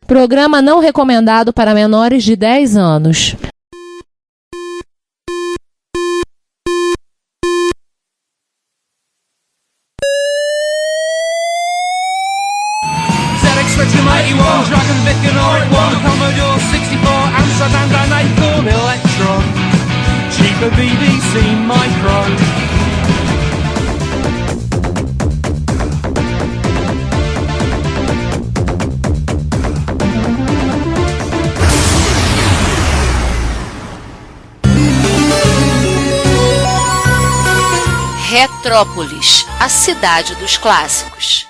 Programa não recomendado para menores de 10 anos. Dragon Vic and R1, Commodore 64, Amsterdam Dynamical Electron, cheaper BBC Micro. Retrópolis, a cidade dos clássicos.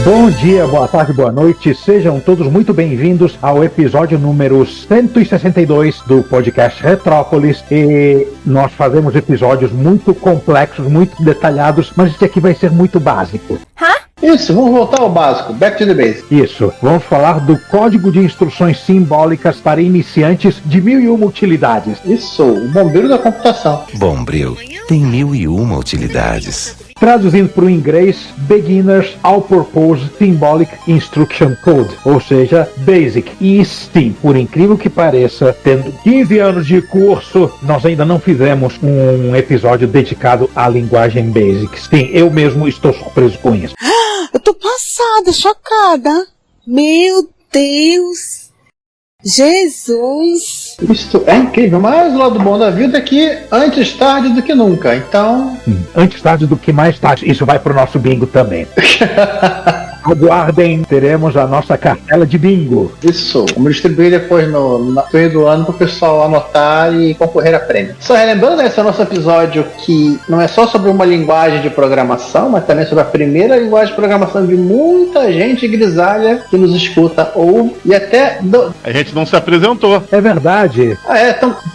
Bom dia, boa tarde, boa noite, sejam todos muito bem-vindos ao episódio número 162 do podcast Retrópolis. E nós fazemos episódios muito complexos, muito detalhados, mas esse aqui vai ser muito básico. Isso, vamos voltar ao básico, back to the basics. Isso, vamos falar do Código de Instruções Simbólicas para Iniciantes de 1001 Utilidades. Isso, o bombeiro da computação. Bombril tem 1001 utilidades. Traduzindo para o inglês, Beginner's All-Purpose Symbolic Instruction Code, ou seja, Basic e STEAM. Por incrível que pareça, tendo 15 anos de curso, nós ainda não fizemos um episódio dedicado à linguagem Basic. Sim, eu mesmo estou surpreso com isso. Eu tô passada, chocada. Meu Deus. Jesus! Isso é incrível, mas o lado bom da vida é que antes tarde do que nunca, então... Antes tarde do que mais tarde, isso vai pro nosso bingo também. Aguardem, teremos a nossa cartela de bingo. Isso, vamos distribuir depois no meio do ano para o pessoal anotar e concorrer a prêmio. Só relembrando, esse é o nosso episódio que não é só sobre uma linguagem de programação, mas também sobre a primeira linguagem de programação de muita gente grisalha que nos escuta, ouve e até... A gente não se apresentou. É verdade.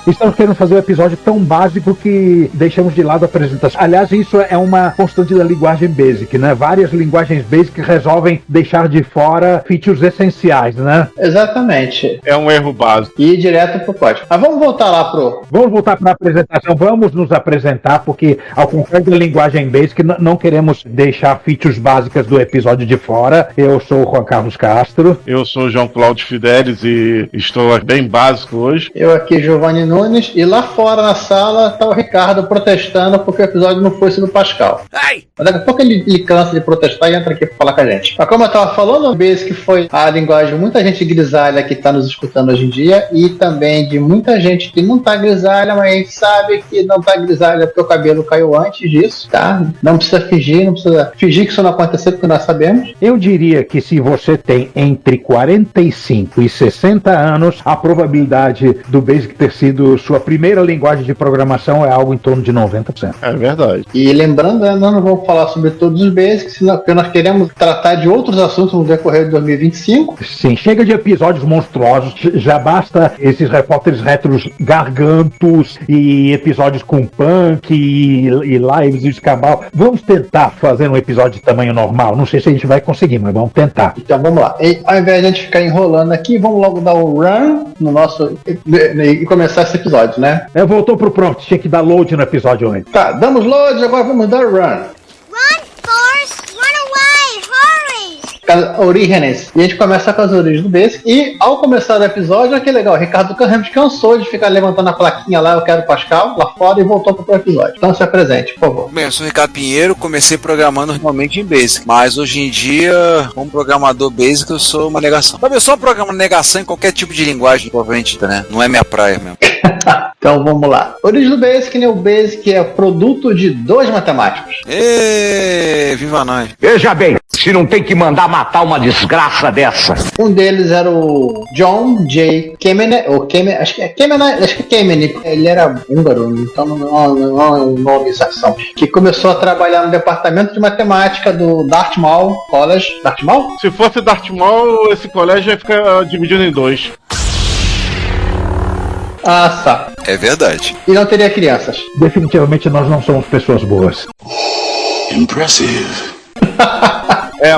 Estamos querendo fazer um episódio tão básico que deixamos de lado a apresentação. Aliás, isso é uma constante da linguagem Basic, né? Várias linguagens Basic resolvem deixar de fora features essenciais, né? Exatamente. É um erro básico. E ir direto pro código. Mas vamos voltar lá Vamos voltar para a apresentação. Vamos nos apresentar, porque ao contrário da linguagem Basic, não queremos deixar features básicas do episódio de fora. Eu sou o Juan Carlos Castro. Eu sou o João Cláudio Fidelis e estou bem básico hoje. Eu aqui, Giovanni Nunes, e lá fora na sala tá o Ricardo protestando porque o episódio não foi sobre o Pascal. Ai! Mas daqui a pouco ele cansa de protestar e entra aqui pra falar com a gente. Mas como eu tava falando, o Basic foi a linguagem de muita gente grisalha que tá nos escutando hoje em dia e também de muita gente que não tá grisalha, mas a gente sabe que não tá grisalha porque o cabelo caiu antes disso, tá? Não precisa fingir que isso não aconteceu porque nós sabemos. Eu diria que se você tem entre 45 e 60 anos, a probabilidade do Basic ter sido sua primeira linguagem de programação é algo em torno de 90%. É verdade. E lembrando, nós não vamos falar sobre todos os Basics, porque nós queremos tratar de outros assuntos no decorrer de 2025. Sim, chega de episódios monstruosos, já basta esses repórteres retros gargantos e episódios com punk e lives e escambau. Vamos tentar fazer um episódio de tamanho normal. Não sei se a gente vai conseguir, mas vamos tentar. Então vamos lá. E, ao invés de a gente ficar enrolando aqui, vamos logo dar o run no nosso e começar esse episódio, né? Voltou pro prompt, tinha que dar load no episódio antes. Tá, damos load, agora vamos dar run. Run, Forrest! Run away! Hurry! As origens. E a gente começa com as origens do Basic. E ao começar o episódio, olha que legal, o Ricardo Carramos cansou de ficar levantando a plaquinha lá, eu quero Pascal, lá fora, e voltou pro episódio. Então se apresente, por favor. Bem, eu sou o Ricardo Pinheiro, comecei programando realmente em Basic, mas hoje em dia, como programador Basic, eu sou uma negação. Sabe, eu sou um programa negação em qualquer tipo de linguagem, provavelmente, né? Não é minha praia mesmo. Então vamos lá. Origem do Basic, né? O Basic é produto de dois matemáticos. Viva nós. Veja bem, se não tem que mandar matar uma desgraça dessa. Um deles era o John J. Kemener, acho que é Kemener, ele era húngaro, então não é uma nome-zação. Que começou a trabalhar no departamento de matemática do Dartmouth College. Dartmouth? Se fosse Dartmouth, esse colégio ia ficar dividido em dois. Ah, tá. É verdade. E não teria crianças. Definitivamente nós não somos pessoas boas. Impressive.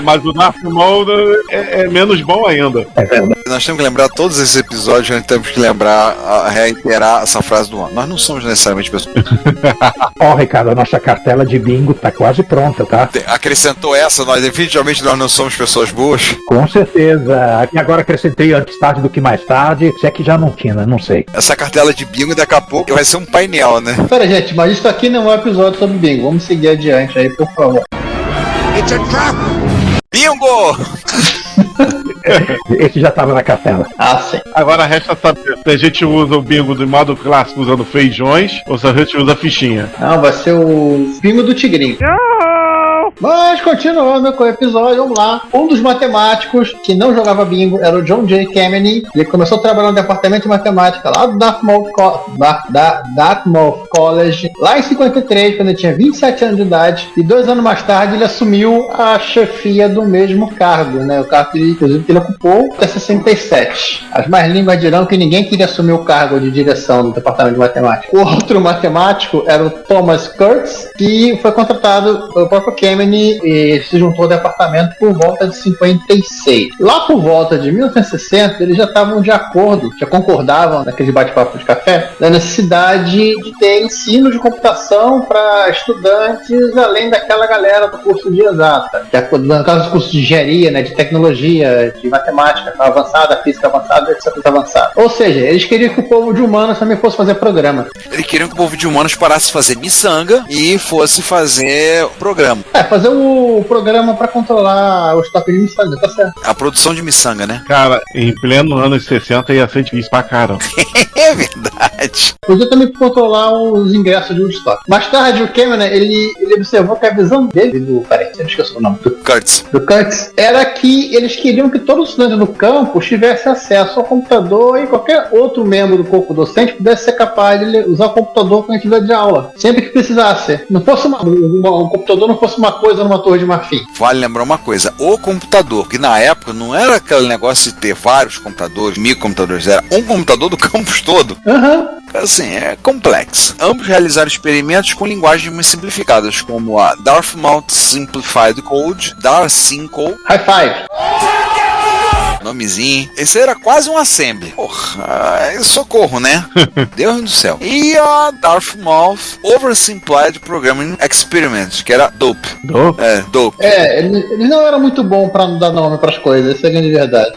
Mas o Dartmouth é menos bom ainda. É verdade. Nós temos que lembrar todos esses episódios, nós temos que reiterar essa frase do ano. Nós não somos necessariamente pessoas. Ó, Ricardo, a nossa cartela de bingo tá quase pronta, tá? Acrescentou essa, definitivamente nós não somos pessoas boas. Com certeza. E agora acrescentei antes tarde do que mais tarde. Se é que já não tinha, né? Não sei. Essa cartela de bingo daqui a pouco vai ser um painel, né? Pera, gente, mas isso aqui não é um episódio sobre bingo. Vamos seguir adiante aí, por favor. It's a trap! Bingo! Esse já tava na cartela. Ah, sim. Agora resta saber se a gente usa o bingo do modo clássico usando feijões ou se a gente usa fichinha. Não, vai ser o bingo do Tigrinho. Mas continuando com o episódio, vamos lá. Um dos matemáticos que não jogava bingo era o John J. Kemeny. Ele começou a trabalhar no departamento de matemática lá do Dartmouth College, lá em 53, quando ele tinha 27 anos de idade. E 2 anos mais tarde ele assumiu a chefia do mesmo cargo, né? O cargo que ele ocupou até 67. As mais línguas dirão que ninguém queria assumir o cargo de direção do departamento de matemática. O outro matemático era o Thomas Kurtz, que foi contratado pelo próprio Kemeny e se juntou ao departamento por volta de 56. Lá por volta de 1960, eles já estavam de acordo, já concordavam naquele bate-papo de café, da necessidade de ter ensino de computação para estudantes, além daquela galera do curso de exata. No caso do curso de engenharia, né, de tecnologia, de matemática avançada, física avançada, etc. avançada. Ou seja, eles queriam que o povo de humanos também fosse fazer programa. Eles queriam que o povo de humanos parasse de fazer miçanga e fosse fazer programa. Fazer o programa pra controlar o estoque de miçanga, tá certo? A produção de miçanga, né? Cara, em pleno anos 60 ia ser difícil pra caramba. É verdade. Podia também controlar os ingressos de Woodstock. Mais tarde, o Cameron, ele observou que a visão dele, peraí, eu esqueci o nome. Do Kurtz, era que eles queriam que todo estudante do campus tivesse acesso ao computador e qualquer outro membro do corpo docente pudesse ser capaz de usar o computador com a atividade de aula, sempre que precisasse. Não fosse um computador não fosse uma coisa numa torre de marfim. Vale lembrar uma coisa, o computador, que na época não era aquele negócio de ter vários computadores, microcomputadores, era um computador do campus todo. Assim, é complexo. Ambos realizaram experimentos com linguagens mais simplificadas, como a Dartmouth Simplified Code, DARSimple. High five! Nomezinho. Esse era quase um assembly. Porra, socorro, né? Deus do céu. E a Dartmouth Oversimplified Programming Experiment, que era DOPE. DOPE. Eles não eram muito bons pra não dar nome pras coisas, isso é grande verdade.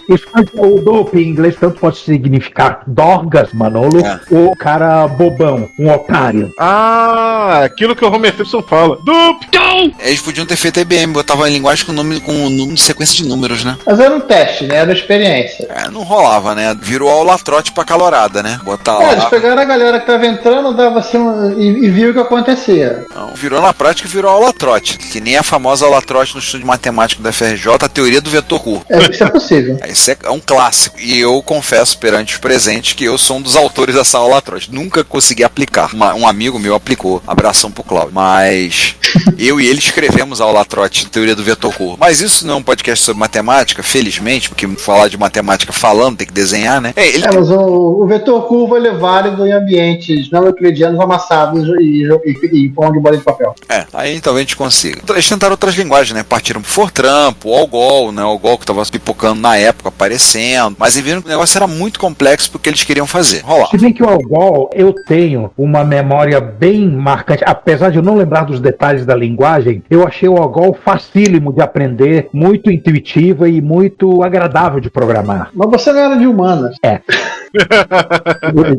O DOPE em inglês tanto pode significar Dorgas, Manolo, ou cara bobão, um otário. Ah, aquilo que o Homer Simpson fala. DOPE! Eles podiam ter feito a IBM, botavam a linguagem com o nome de sequência de números, né? Mas era um teste, né? Era experiência. Não rolava, né? Virou aulatrote pra calorada, né? Botar lá. Eles pegaram a galera que tava entrando, dava assim e viu o que acontecia. Não, virou na prática, virou aulatrote. Que nem a famosa aulatrote no estudo de matemática da FRJ, a teoria do vetor curvo. Isso é possível. Isso é um clássico. E eu confesso perante os presentes que eu sou um dos autores dessa aulatrote. Nunca consegui aplicar. Um amigo meu aplicou. Abração pro Cláudio. Mas eu e ele escrevemos a aulatrote, teoria do vetor curvo. Mas isso não é um podcast sobre matemática, felizmente, porque falar de matemática falando, tem que desenhar, né? Mas o vetor curvo ele é válido em ambientes não euclidianos amassados e pão de bola de papel. Aí talvez a gente consiga. Eles tentaram outras linguagens, né? Partiram pro Fortran, pro Algol, né? O Algol que tava pipocando na época, aparecendo. Mas viram que o negócio era muito complexo porque eles queriam fazer. Rolar. Se bem que o Algol, eu tenho uma memória bem marcante. Apesar de eu não lembrar dos detalhes da linguagem, eu achei o Algol facílimo de aprender, muito intuitiva e muito agradável de programar. Mas você não era de humanas.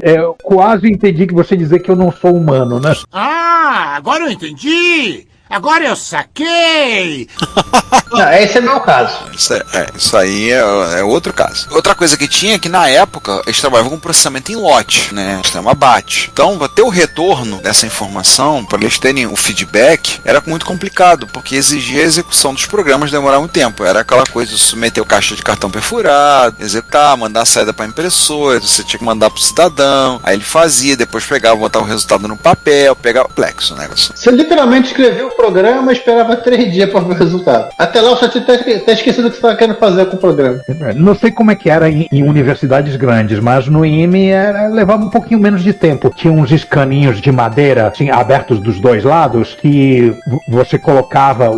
Eu quase entendi que você dizer que eu não sou humano, né? Ah, agora eu entendi! Agora eu saquei! Não, esse é o meu caso. Isso aí é outro caso. Outra coisa que tinha é que na época eles trabalhavam com processamento em lote, né? Sistema BAT. Então, ter o retorno dessa informação, para eles terem o feedback, era muito complicado, porque exigia a execução dos programas, demorava muito tempo. Era aquela coisa de submeter o caixa de cartão perfurado, executar, mandar a saída para a impressora, você tinha que mandar para o cidadão, aí ele fazia, depois pegava, botava o resultado no papel, pegava complexo o negócio. Você literalmente escreveu o programa e esperava 3 dias para ver o resultado. Até lá você tinha até esquecido o que você estava querendo fazer com o programa. Não sei como é que era em universidades grandes, mas no IME levava um pouquinho menos de tempo. Tinha uns escaninhos de madeira, assim, abertos dos dois lados, que você colocava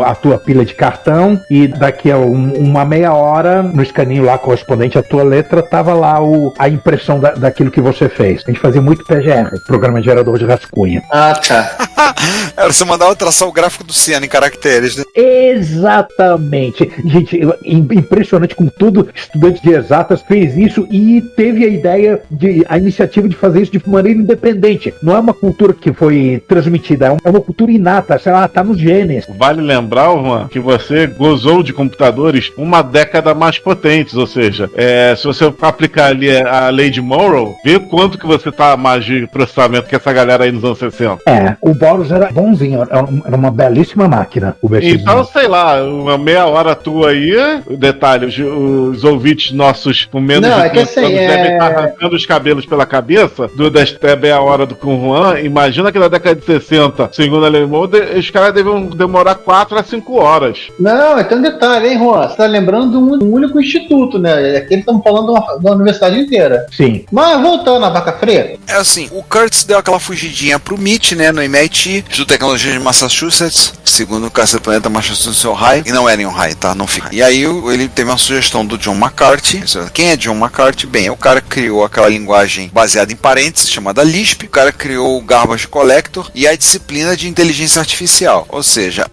a tua pilha de cartão e daqui a uma meia hora, no escaninho lá correspondente à tua letra, tava lá a impressão daquilo que você fez. A gente fazia muito PGR, Programa Gerador de Rascunha. Ah, tá. Era você mandava traçar o gráfico do Ciano em caracteres, né? Exatamente. Gente, impressionante como tudo, estudante de exatas fez isso e teve a iniciativa de fazer isso de maneira independente. Não é uma cultura que foi transmitida, é uma cultura inata, sei lá, tá nos genes. Vale lembrar, Juan, que você gozou de computadores uma década mais potentes, ou seja, se você aplicar ali a lei de Morrow, vê quanto que você tá mais de processamento que essa galera aí nos anos 60. O Boros era bonzinho, era uma belíssima máquina, o BX. Então, sei lá, uma meia hora tua aí, detalhe, os ouvintes nossos com menos de 30 anos devem estar arrancando os cabelos pela cabeça desta meia hora do com Juan. Imagina que na década de 60, segundo a lei Morrow, os caras deviam demorar 4 a 5 horas. Não, tem um detalhe, hein, Juan? Você tá lembrando de um único instituto, né? Aqui estamos falando da universidade inteira. Sim. Mas voltando à vaca fria. É assim, o Kurtz deu aquela fugidinha pro MIT, né, no MIT, Instituto de Tecnologia de Massachusetts, segundo o Cacete Planeta Massachusetts Ohio, e não era em Ohio, tá? Não fica. E aí ele teve uma sugestão do John McCarthy. Quem é John McCarthy? Bem, é o cara que criou aquela linguagem baseada em parênteses, chamada Lisp, o cara criou o Garbage Collector e a disciplina de inteligência artificial, ou seja,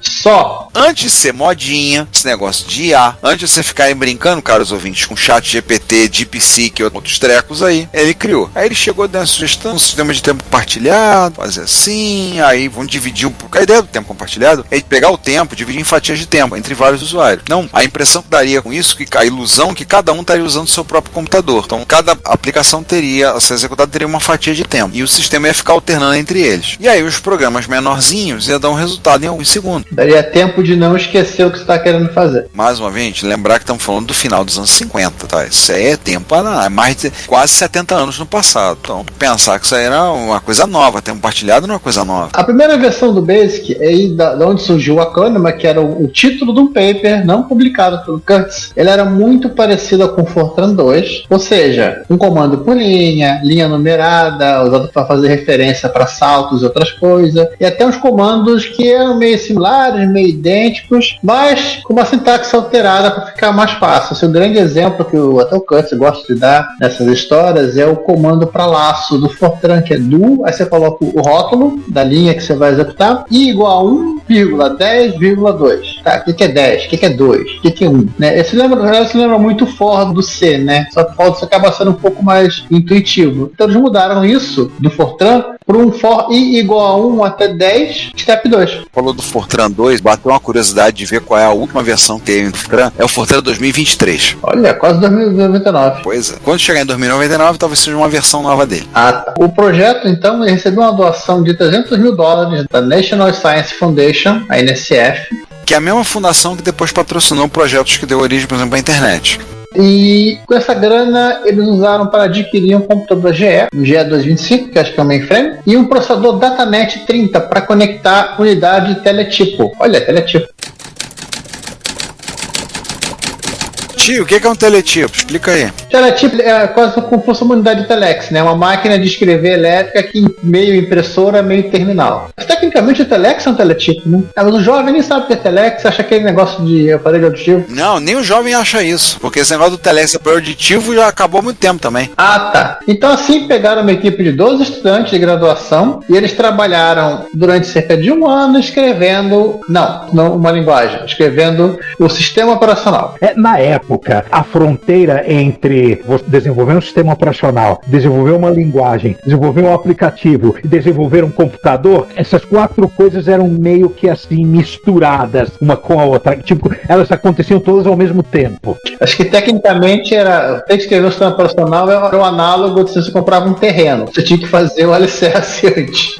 antes de ser modinha, esse negócio de IA, antes de você ficar aí brincando, caros ouvintes, com chat GPT, DeepSeek e outros trecos aí, ele criou. Aí ele chegou dando a sugestão, um sistema de tempo compartilhado, fazer assim, aí vão dividir um pouco. A ideia do tempo compartilhado é pegar o tempo, dividir em fatias de tempo entre vários usuários. Não, a impressão que daria com isso, a ilusão que cada um estaria usando o seu próprio computador. Então, cada aplicação teria, a ser executada, teria uma fatia de tempo. E o sistema ia ficar alternando entre eles. E aí os programas menorzinhos iam dar um resultado em alguns segundos. Daria tempo de não esquecer o que você está querendo fazer. Mais uma vez, gente, lembrar que estamos falando do final dos anos 50, tá? Isso aí é tempo, é mais de quase 70 anos no passado. Então, pensar que isso aí era uma coisa nova, tempo compartilhado não é uma coisa nova. A primeira versão do BASIC é aí da onde surgiu a Kahneman, que era o título de um paper não publicado pelo Kurtz. Ele era muito parecido com o Fortran 2, ou seja, um comando por linha numerada, usado para fazer referência para saltos e outras coisas, e até uns comandos que eram meio similares, meio idênticos, mas com uma sintaxe alterada para ficar mais fácil. Esse é o grande exemplo que até o Kurtz gosta de dar nessas histórias, é o comando para laço do Fortran, que é do, aí você coloca o rótulo da linha que você vai executar, i igual a 1,10,2. Tá, o que é 10? O que é 2? O que é 1? Né? Esse lembra muito for do C, né? Só que isso acaba sendo um pouco mais intuitivo. Então eles mudaram isso do Fortran para um for i igual a 1 até 10, step 2. Falou do Fortran 2, bateu uma curiosidade de ver qual é a última versão que teve no Fortran. É o Fortran 2023. Olha, quase 2099. Pois é. Quando chegar em 2099, talvez seja uma versão nova dele. Ah, tá. O projeto, então, ele recebeu uma doação de $300 mil da National Science Foundation, a NSF. Que é a mesma fundação que depois patrocinou projetos que deu origem, por exemplo, à internet. E com essa grana eles usaram para adquirir um computador GE, um GE225, que acho que é um mainframe, e um processador Datanet 30 para conectar unidade de teletipo. Olha, teletipo. Tio, o que é um teletipo? Explica aí. Teletipo é quase como se fosse uma unidade de telex, né? Uma máquina de escrever elétrica que meio impressora, meio terminal. Mas, tecnicamente o telex é um teletipo, né? Mas o jovem nem sabe o que é telex, acha aquele negócio de aparelho auditivo. Não, nem o jovem acha isso, porque esse negócio do telex aparelho auditivo já acabou há muito tempo também. Ah, tá. Então assim pegaram uma equipe de 12 estudantes de graduação e eles trabalharam durante cerca de um ano escrevendo, não uma linguagem, escrevendo o sistema operacional. Na época, a fronteira entre desenvolver um sistema operacional, desenvolver uma linguagem, desenvolver um aplicativo e desenvolver um computador, essas 4 coisas eram meio que assim misturadas uma com a outra. Tipo, elas aconteciam todas ao mesmo tempo. Acho que tecnicamente ter que escrever o sistema operacional era o análogo de se você comprava um terreno. Você tinha que fazer o alicerce antes.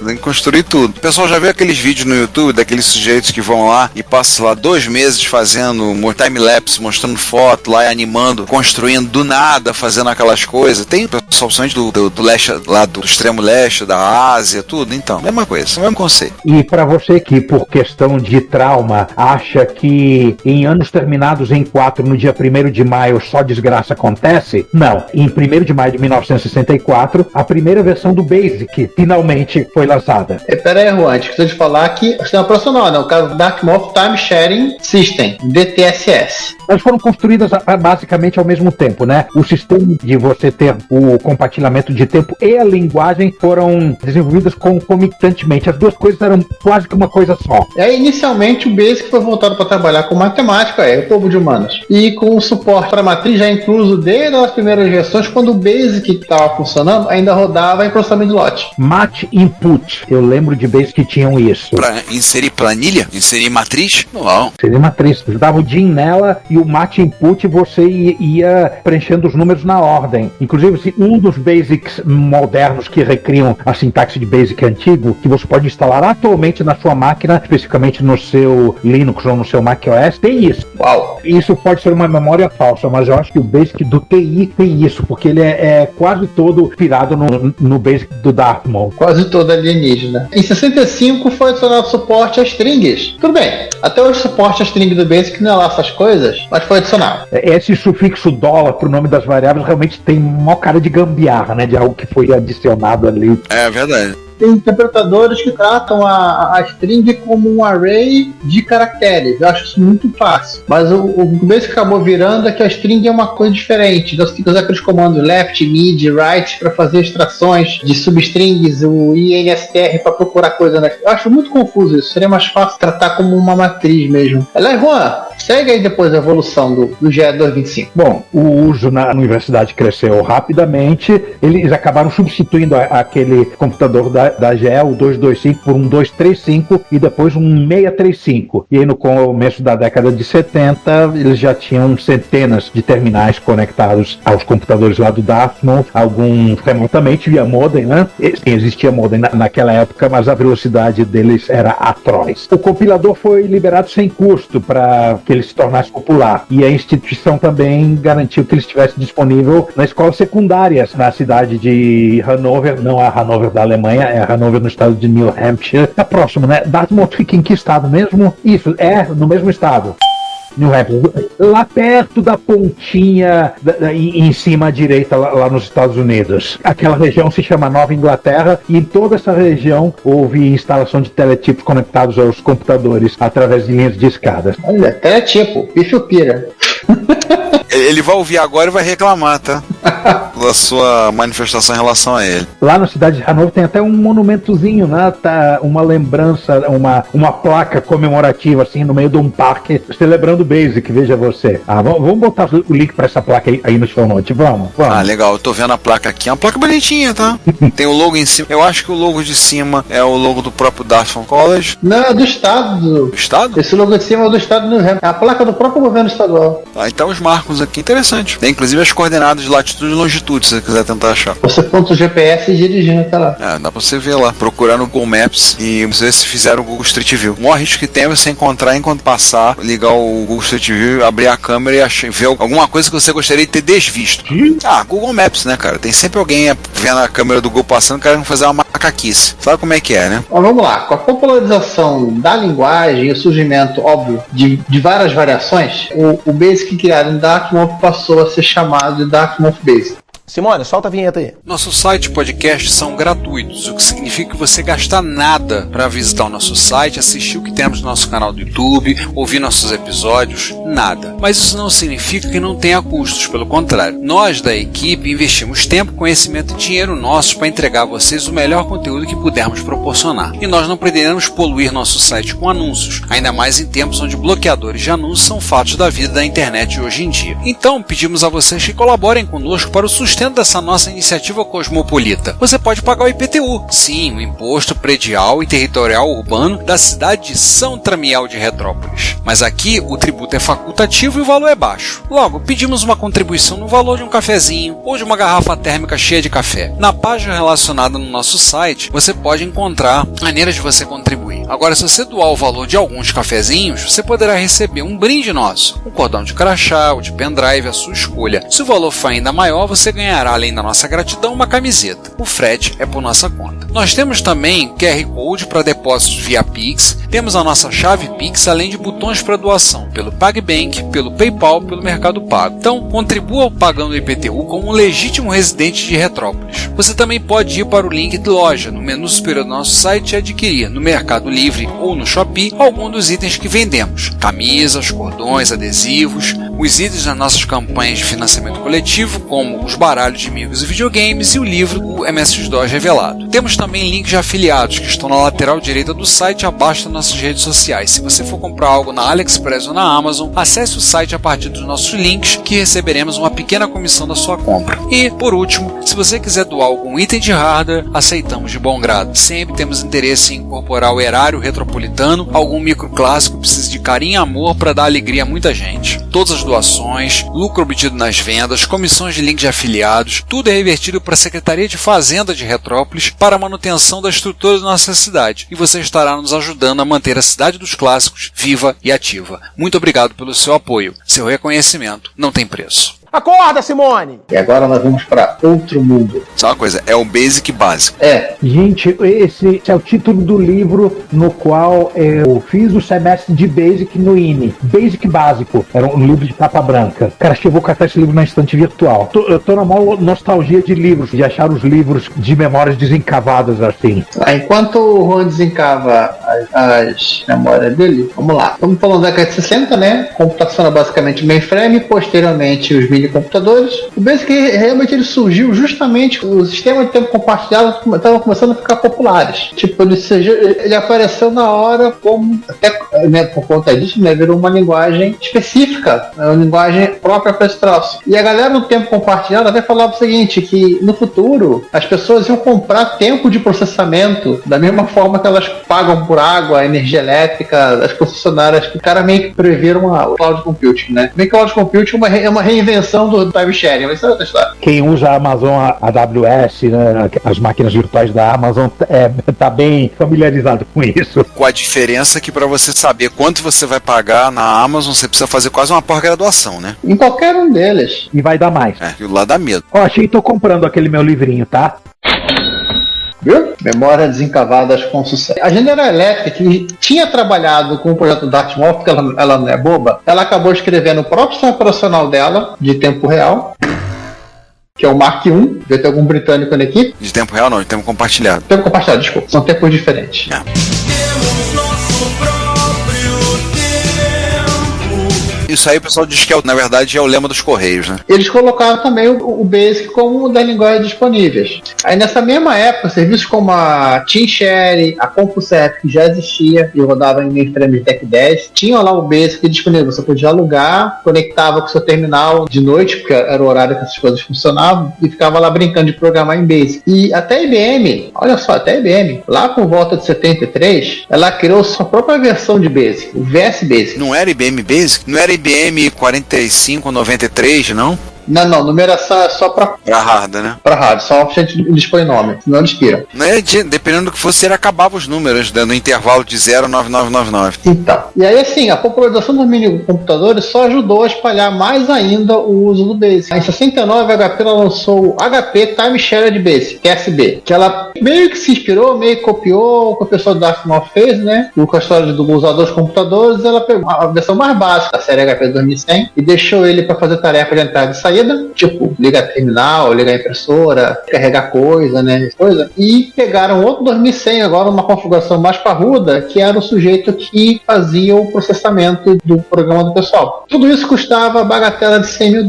Tem que construir tudo. O pessoal já viu aqueles vídeos no YouTube daqueles sujeitos que vão lá e passam lá 2 meses fazendo time-lapse, mostrando foto lá e animando, construindo do nada, fazendo aquelas coisas. Tem pessoal, principalmente do leste, lá do extremo leste, da Ásia, tudo. Então, mesma coisa, mesmo conceito. E para você que, por questão de trauma, acha que em anos terminados em 4, no dia 1º de maio, só desgraça acontece? Não. Em 1º de maio de 1964, a primeira versão do BASIC finalmente foi lançada. Pera aí, Juan, esqueci de falar que o sistema operacional, né? O caso do Dartmouth Time Sharing System, DTSS. Elas foram construídas basicamente ao mesmo tempo, né? O sistema de você ter o compartilhamento de tempo e a linguagem foram desenvolvidas concomitantemente. As duas coisas eram quase que uma coisa só. Inicialmente o BASIC foi voltado para trabalhar com matemática, o povo de humanos. E com o suporte para matriz já incluso desde as primeiras versões, quando o BASIC estava funcionando, ainda rodava em processamento de lote. Mat Input. Eu lembro de BASIC que tinham isso. Para inserir planilha? Inserir matriz? Não. Inserir matriz. Você dava o DIN nela e o Mat Input você ia preenchendo os números na ordem. Inclusive, um dos BASICs modernos que recriam a sintaxe de BASIC antigo, que você pode instalar atualmente na sua máquina, especificamente no seu Linux ou no seu macOS, tem isso. Uau! Isso pode ser uma memória falsa, mas eu acho que o BASIC do TI tem isso, porque ele é quase todo inspirado no BASIC do Dartmouth. Quase todo alienígena. Em 65 foi adicionado suporte a strings. Tudo bem, até hoje o suporte a string do BASIC não é lá essas coisas, mas foi adicionado. Esse sufixo $ pro nome das variáveis realmente tem uma cara de gambiarra, né? De algo que foi adicionado ali. É verdade. Tem interpretadores que tratam a string como um array de caracteres. Eu acho isso muito fácil. Mas o BASIC acabou virando é que a string é uma coisa diferente. Então você tem que usar aqueles comandos left, mid, right para fazer extrações de substrings, o INSTR para procurar coisa. Eu acho muito confuso isso. Seria mais fácil tratar como uma matriz mesmo. Aliás, Juan, segue aí depois a evolução do GE225. Bom, o uso na universidade cresceu rapidamente. Eles acabaram substituindo aquele computador da GE, o 225, por um 235 e depois um 635. E aí no começo da década de 70, eles já tinham centenas de terminais conectados aos computadores lá do Dartmouth, alguns remotamente via modem, né? Sim, existia modem naquela época, mas a velocidade deles era atroz. O compilador foi liberado sem custo para que ele se tornasse popular. E a instituição também garantiu que ele estivesse disponível nas escolas secundárias na cidade de Hanover, não a Hanover da Alemanha, é a Hanover no estado de New Hampshire. Tá próximo, né? Dartmouth fica em que estado mesmo? Isso, no mesmo estado. New Hampshire, lá perto da pontinha em cima à direita lá nos Estados Unidos. Aquela região se chama Nova Inglaterra e em toda essa região houve instalação de teletipos conectados aos computadores através de linhas de escadas. Olha, teletipo, bicho pira. Ele vai ouvir agora e vai reclamar, tá? Da sua manifestação em relação a ele. Lá na cidade de Hanover tem até um monumentozinho, né? Tá uma lembrança, uma placa comemorativa assim no meio de um parque celebrando o BASIC, veja você. Vamos botar o link pra essa placa aí no show note, vamos. Ah, legal, eu tô vendo a placa aqui, é uma placa bonitinha, tá? Tem o logo em cima, eu acho que o logo de cima é o logo do próprio Dartmouth College. Não, é do estado. Do estado? Esse logo de cima é do estado do New Hampshire, é a placa do próprio governo estadual. Ah, então os marcos aqui, interessante. Tem inclusive as coordenadas de latitude e longitude, se você quiser tentar achar. Você aponta o GPS e dirigindo até lá. Dá pra você ver lá, procurar no Google Maps e ver se fizeram o Google Street View. O maior risco que tem é você encontrar enquanto passar, ligar o Google Street View, abrir a câmera e ver alguma coisa que você gostaria de ter desvisto. Google Maps, né, cara? Tem sempre alguém vendo a câmera do Google passando, querendo fazer uma macaquice. Sabe como é que é, né? Mas vamos lá, com a popularização da linguagem e o surgimento, óbvio, de várias variações, o BASIC criado em Dartmouth passou a ser chamado de Dartmouth BASIC. Simone, solta a vinheta aí. Nosso site e podcast são gratuitos, o que significa que você gasta nada para visitar o nosso site, assistir o que temos no nosso canal do YouTube, ouvir nossos episódios, nada. Mas isso não significa que não tenha custos, pelo contrário. Nós da equipe investimos tempo, conhecimento e dinheiro nossos para entregar a vocês o melhor conteúdo que pudermos proporcionar. E nós não pretenderemos poluir nosso site com anúncios, ainda mais em tempos onde bloqueadores de anúncios são fatos da vida da internet hoje em dia. Então pedimos a vocês que colaborem conosco para o sustento dentro dessa nossa iniciativa cosmopolita. Você pode pagar o IPTU, sim, o Imposto Predial e Territorial Urbano da cidade de São Tramiel de Retrópolis. Mas aqui o tributo é facultativo e o valor é baixo. Logo, pedimos uma contribuição no valor de um cafezinho ou de uma garrafa térmica cheia de café. Na página relacionada no nosso site, você pode encontrar maneiras de você contribuir. Agora, se você doar o valor de alguns cafezinhos, você poderá receber um brinde nosso, um cordão de crachá ou de pendrive, a sua escolha. Se o valor for ainda maior, você ganhará, além da nossa gratidão, uma camiseta. O frete é por nossa conta. Nós temos também QR Code para depósitos via Pix, temos a nossa chave Pix, além de botões para doação pelo PagBank, pelo PayPal, pelo Mercado Pago. Então, contribua pagando o IPTU como um legítimo residente de Retrópolis. Você também pode ir para o link de loja no menu superior do nosso site e adquirir no Mercado Livre ou no Shopee algum dos itens que vendemos: camisas, cordões, adesivos, os itens das nossas campanhas de financiamento coletivo, como os baralhos de amigos e videogames e o livro O MS-DOS Revelado. Temos também links de afiliados que estão na lateral direita do site, abaixo das nossas redes sociais. Se você for comprar algo na AliExpress ou na Amazon, acesse o site a partir dos nossos links, que receberemos uma pequena comissão da sua compra. E, por último, se você quiser doar algum item de hardware, aceitamos de bom grado. Sempre temos interesse em incorporar o erário retropolitano, algum microclássico que precisa de carinho e amor para dar alegria a muita gente. Todas as doações, lucro obtido nas vendas, comissões de link de afiliados, tudo é revertido para a Secretaria de Fazenda de Retrópolis para a manutenção da estrutura da nossa cidade. E você estará nos ajudando a manter a Cidade dos Clássicos viva e ativa. Muito obrigado pelo seu apoio. Seu reconhecimento não tem preço. Acorda, Simone! E agora nós vamos para outro mundo. Só uma coisa, é o Basic básico. É. Gente, esse é o título do livro no qual eu fiz o semestre de Basic no INE. Basic básico. Era um livro de capa branca. Cara, acho que eu vou catar esse livro na estante virtual. Eu tô na maior nostalgia de livros, de achar os livros de memórias desencavadas assim. Enquanto o Juan desencava as memórias dele, vamos lá. Estamos falando da década de 60, né? Computação era basicamente mainframe, posteriormente os mini-computadores. O Basic realmente ele surgiu justamente, os sistemas de tempo compartilhado estavam começando a ficar populares. Tipo, ele apareceu na hora como, até né, por conta disso, né, virou uma linguagem específica, uma linguagem própria para esse troço. E a galera no tempo compartilhado até falava o seguinte, que no futuro as pessoas iam comprar tempo de processamento da mesma forma que elas pagam por água, energia elétrica, as concessionárias, que o cara meio que previram o cloud computing, né? Meio que o cloud computing é uma reinvenção do time sharing, mas isso é outra história. Quem usa a Amazon AWS, né, as máquinas virtuais da Amazon, tá bem familiarizado com isso. Com a diferença que para você saber quanto você vai pagar na Amazon, você precisa fazer quase uma pós-graduação, né? Em qualquer um deles. E vai dar mais. E lá dá medo. Ó, achei que tô comprando aquele meu livrinho, tá? Viu? Memórias desencavadas com sucesso. A General Electric, que tinha trabalhado com o projeto Dartmouth, porque ela não é boba, ela acabou escrevendo o próprio sistema operacional dela, de tempo real, que é o Mark I. Deve ter algum britânico na equipe. De tempo real não, de tempo compartilhado. Tempo compartilhado, desculpa. São tempos diferentes. Isso aí o pessoal diz que na verdade é o lema dos Correios, né? Eles colocaram também o Basic como das linguagens disponíveis. Aí nessa mesma época, serviços como a TeamShare, a CompuServe, que já existia e rodava em mainframe Tech 10, tinham lá o Basic disponível. Você podia alugar, conectava com o seu terminal de noite, porque era o horário que essas coisas funcionavam, e ficava lá brincando de programar em Basic. E até a IBM, olha só, até a IBM, lá por volta de 73, ela criou sua própria versão de Basic, o VS Basic. Não era IBM Basic? Não era IBM 4593, não? Não, numeração é só pra hardware, né? Pra hardware, só a gente dispõe nome, não eles piram. Dependendo do que fosse, ele acabava os números, no intervalo de 09999. Então, e aí assim, a popularização dos mini-computadores só ajudou a espalhar mais ainda o uso do Basic. Em 69, a HP lançou o HP Time Shared Basic, QSB, que ela meio que se inspirou, meio que copiou o que o pessoal da Dartmouth fez, né? Com a história do usador dos computadores, ela pegou a versão mais básica da série HP 2100 e deixou ele para fazer tarefa de entrada e saída, tipo, ligar terminal, ligar impressora, carregar coisa, né, e pegaram outro 2100 agora, uma configuração mais parruda, que era o sujeito que fazia o processamento do programa do pessoal. Tudo isso custava a bagatela de $100 mil.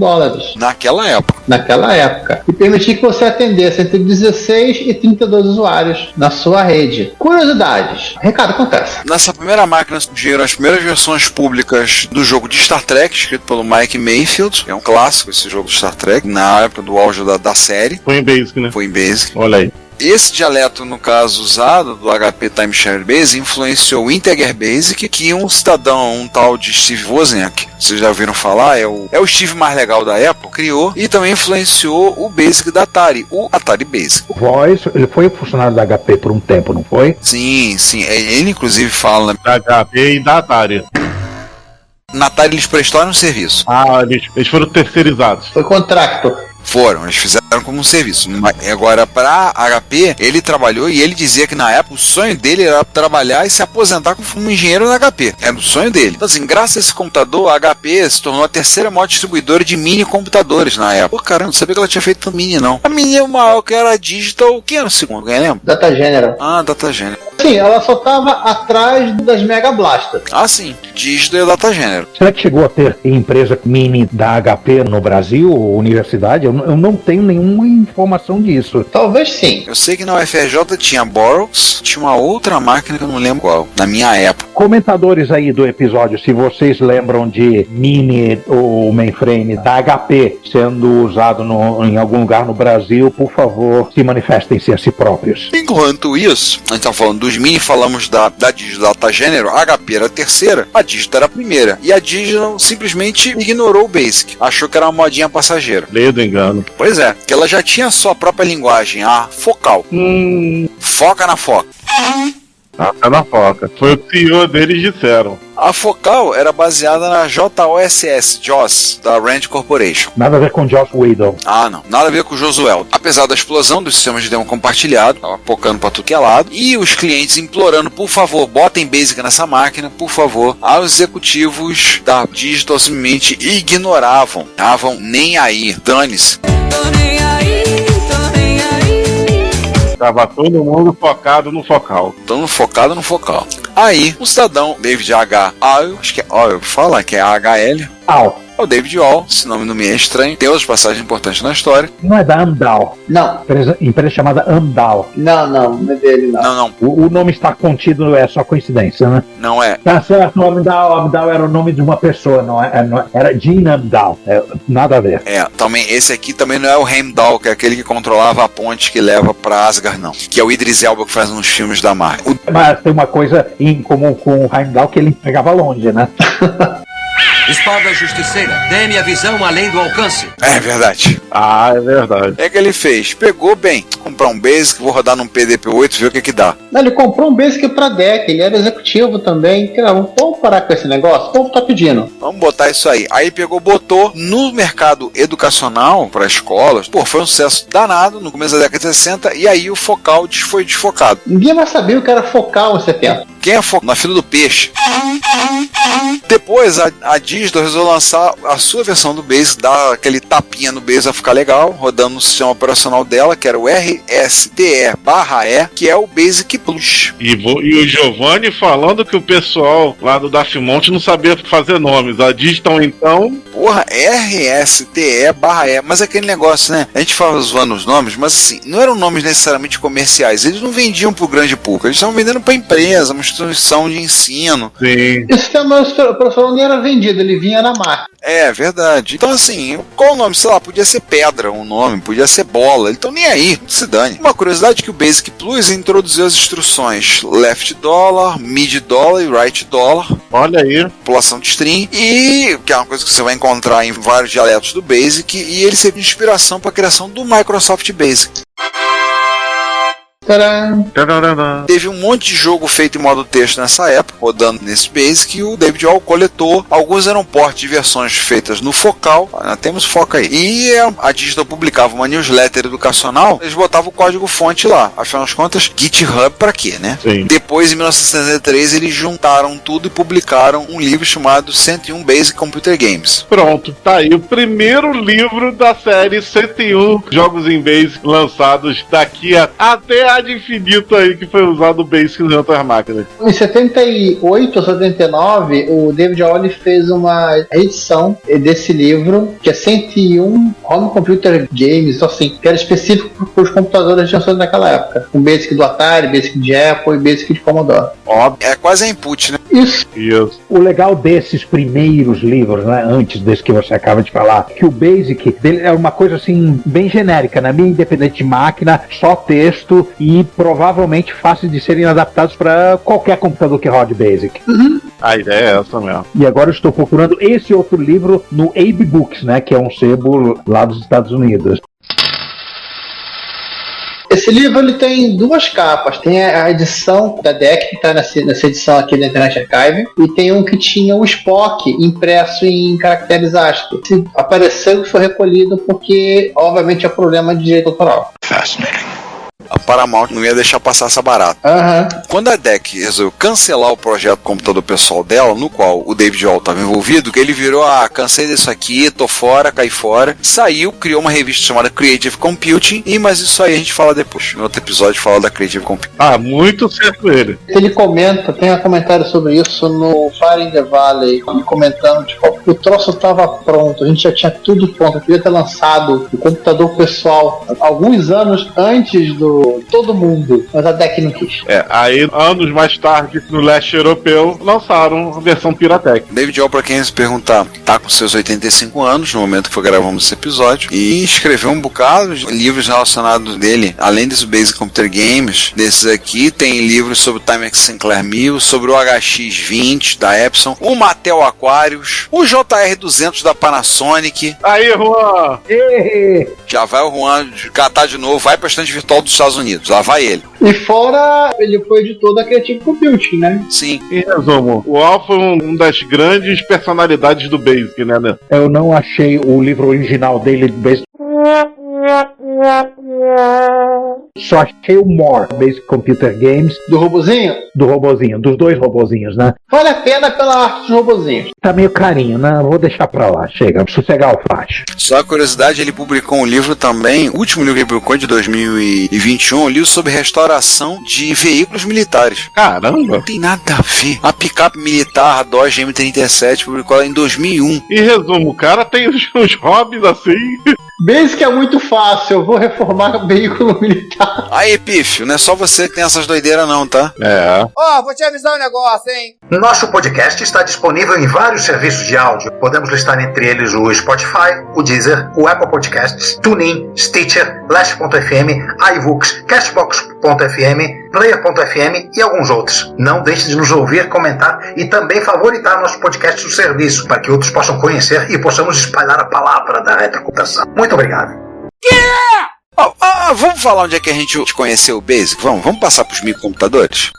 Naquela época. E permitia que você atendesse entre 16 e 32 usuários na sua rede. Curiosidades. Recado, acontece. Nessa primeira máquina surgiram as primeiras versões públicas do jogo de Star Trek, escrito pelo Mike Mayfield, que é um clássico esse jogo do Star Trek, na época do auge da série. Foi em Basic, né? Foi em Basic. Olha aí. Esse dialeto, no caso usado do HP Timeshare Basic, influenciou o Integer Basic, que um cidadão, um tal de Steve Wozniak, vocês já ouviram falar, é o Steve mais legal da Apple, criou, e também influenciou o Basic da Atari, o Atari Basic. O Voice, ele foi funcionário da HP por um tempo, não foi? Sim, sim. Ele inclusive fala da HP e da Atari. Na Atari eles prestaram um serviço. Ah, eles foram terceirizados. Foi contrato. Foram, eles fizeram como um serviço. Agora, para HP, ele trabalhou e ele dizia que na época o sonho dele era trabalhar e se aposentar como engenheiro na HP. Era o sonho dele. Então, assim, graças a esse computador, a HP se tornou a terceira maior distribuidora de mini computadores na época. Pô, caramba, não sabia que ela tinha feito mini, não. A mini é o maior, que era a Digital. Quem era o segundo? Quem lembra? Data General. Ah, Data General. Sim, ela só tava atrás das Mega Blaster. Ah, sim. Digital e Data General. Será que chegou a ter empresa mini da HP no Brasil ou universidade? Eu não tenho nenhuma informação disso. Talvez sim. Eu sei que na UFRJ tinha Boros, tinha uma outra máquina que eu não lembro qual, na minha época. Comentadores aí do episódio, se vocês lembram de mini ou mainframe da HP sendo usado em algum lugar no Brasil, por favor, se manifestem-se a si próprios. Enquanto isso, a gente tá falando dos mini, falamos da Digital Data General, a HP era a terceira, a Digital era a primeira, e a Digital simplesmente ignorou o Basic, achou que era uma modinha passageira. Leio do engano. Pois é, que ela já tinha sua própria linguagem, a Focal. Foca na foca. Foca na foca. Foi o que o CEO deles disseram. A Focal era baseada na JOSS, da Rand Corporation. Nada a ver com Joss Whedon. Ah, não. Nada a ver com o Josué. Apesar da explosão dos sistemas de demo compartilhado, tava focando pra tudo que é lado, e os clientes implorando, por favor, botem Basic nessa máquina, por favor, os executivos da Digital simplesmente ignoravam. Estavam nem aí. Dane-se. Tava todo mundo focado no Focal. Todo mundo focado no Focal. Aí, o cidadão David H. All, acho que é All, fala que é AHL. All. É o David All, esse nome não me é estranho, tem outras passagens importantes na história. Não é da Amdal. Não. Empresa chamada Amdal. Não é dele, não. Não. O nome está contido, é só coincidência, né? Não é. Tá certo, o Amdal era o nome de uma pessoa, não era Gene Amdal. Nada a ver. Também, esse aqui também não é o Heimdall, que é aquele que controlava a ponte que leva pra Asgard, não. Que é o Idris Elba que faz uns filmes da Marvel. Mas tem uma coisa em comum com o Heimdall, que ele pegava longe, né? Espada Justiceira, dê-me a visão além do alcance. É verdade. Ah, é verdade. É que ele fez. Pegou bem. Comprar um Basic, vou rodar num PDP-8, ver o que dá. Não, ele comprou um Basic pra deck, ele era executivo também. Vamos parar com esse negócio? O povo tá pedindo. Vamos botar isso aí. Aí pegou, botou no mercado educacional para escolas. Pô, foi um sucesso danado no começo da década de 60 e aí o Focal foi desfocado. Ninguém vai saber o que era Focal em 70. Quem é Focal? Na fila do peixe. Depois a Digital resolveu lançar a sua versão do Basic, dar aquele tapinha no Basic a ficar legal, rodando no sistema operacional dela, que era o RSTE/E, que é o Basic Plus. E o Giovanni falando que o pessoal lá do Dafmont não sabia fazer nomes. A Digital, então... Porra, RSTE/E, mas é aquele negócio, né? A gente fala zoando os nomes, mas assim, não eram nomes necessariamente comerciais, eles não vendiam pro grande público, eles estavam vendendo pra empresa, uma instituição de ensino. Sim. O sistema operacional nem era vendido, ele vinha na máquina. É verdade. Então, assim, qual o nome? Sei lá, podia ser Pedra, um nome, podia ser Bola. Então, nem aí, se dane. Uma curiosidade é que o Basic Plus introduziu as instruções Left Dollar, Mid Dollar e Right Dollar. Olha aí. População de string. E que é uma coisa que você vai encontrar em vários dialetos do Basic. E ele serviu de inspiração para a criação do Microsoft Basic. Tcharam. Teve um monte de jogo feito em modo texto nessa época, rodando nesse Basic, e o David All coletou. Alguns eram portes de versões feitas no Focal, temos Foca aí. E a Digital publicava uma newsletter educacional, eles botavam o código-fonte lá. Afinal de contas, GitHub pra quê, né? Sim. Depois, em 1963, eles juntaram tudo e publicaram um livro chamado 101 Basic Computer Games. Pronto, tá aí o primeiro livro da série 101 jogos em Basic lançados daqui até ad infinito aí que foi usado o Basic em outras máquinas. Em 78 ou 79, o David All fez uma edição desse livro, que é 101 Home Computer Games, assim, que era específico para os computadores de naquela época. Um Basic do Atari, Basic de Apple e Basic de Commodore. Óbvio. É quase a input, né? Isso. O legal desses primeiros livros, né, antes desse que você acaba de falar, que o Basic dele é uma coisa assim bem genérica, né? Meio independente de máquina, só texto e provavelmente fácil de serem adaptados para qualquer computador que rode Basic. A ideia é essa mesmo. E agora eu estou procurando esse outro livro no Abe Books, né, que é um sebo lá dos Estados Unidos. Esse livro ele tem duas capas. Tem a edição da DEC, que está nessa edição aqui da Internet Archive, e tem um que tinha o Spock impresso em caracteres ASCII. Se apareceu, foi recolhido porque, obviamente, é problema de direito autoral. Fascinating. A Paramount não ia deixar passar essa barata. Quando a DEC resolveu cancelar o projeto computador pessoal dela, no qual o David Hall estava envolvido, ele virou, cansei disso aqui, tô fora, caí fora, saiu, criou uma revista chamada Creative Computing, mas isso aí a gente fala depois. No outro episódio fala da Creative Computing. Muito certo ele. Ele comenta, tem um comentário sobre isso no Fire in the Valley, comentando, tipo, o troço estava pronto, a gente já tinha tudo pronto, eu queria ter lançado o computador pessoal alguns anos antes do todo mundo, mas a DEC não quis. Aí anos mais tarde, no leste europeu, lançaram a versão Piratec. David Hall, pra quem se perguntar, tá com seus 85 anos no momento que foi gravamos esse episódio, e escreveu um bocado de livros relacionados dele, além dos Basic Computer Games, desses aqui, tem livros sobre o Timex Sinclair 1000, sobre o HX20 da Epson, o Mattel Aquarius, o JR200 da Panasonic. Aí, Juan! Já vai o Juan catar de novo, vai pra estante virtual dos Estados Unidos, lá vai ele. E fora, ele foi editor da Creative Computing, né? Sim. Em resumo, o Al foi uma das grandes personalidades do Basic, né? Eu não achei o livro original dele do Basic. Só achei o More, Basic Computer Games. Do robozinho? Do robozinho, dos dois robozinhos, né? Vale a pena pela arte dos robozinhos. Tá meio carinho, né? Vou deixar pra lá, chega, sossegar o faixa. Só a curiosidade, ele publicou um livro também, o último livro que ele publicou de 2021, um livro sobre restauração de veículos militares. Caramba! Não tem nada a ver. A picape militar, a Dodge M37, publicou ela em 2001. Em resumo, o cara tem uns hobbies assim... Basic é muito fácil, eu vou reformar veículo militar. Aí, Pífio, não é só você que tem essas doideiras não, tá? Vou te avisar um negócio, hein? Nosso podcast está disponível em vários serviços de áudio. Podemos listar entre eles o Spotify, o Deezer, o Apple Podcasts, TuneIn, Stitcher, Last.fm, iVoox, Castbox.fm, Player.fm e alguns outros. Não deixe de nos ouvir, comentar e também favoritar nosso podcast no serviço, para que outros possam conhecer e possamos espalhar a palavra da retrocomputação. Muito obrigado. Vamos falar onde é que a gente conheceu o Basic? Vamos passar pros microcomputadores?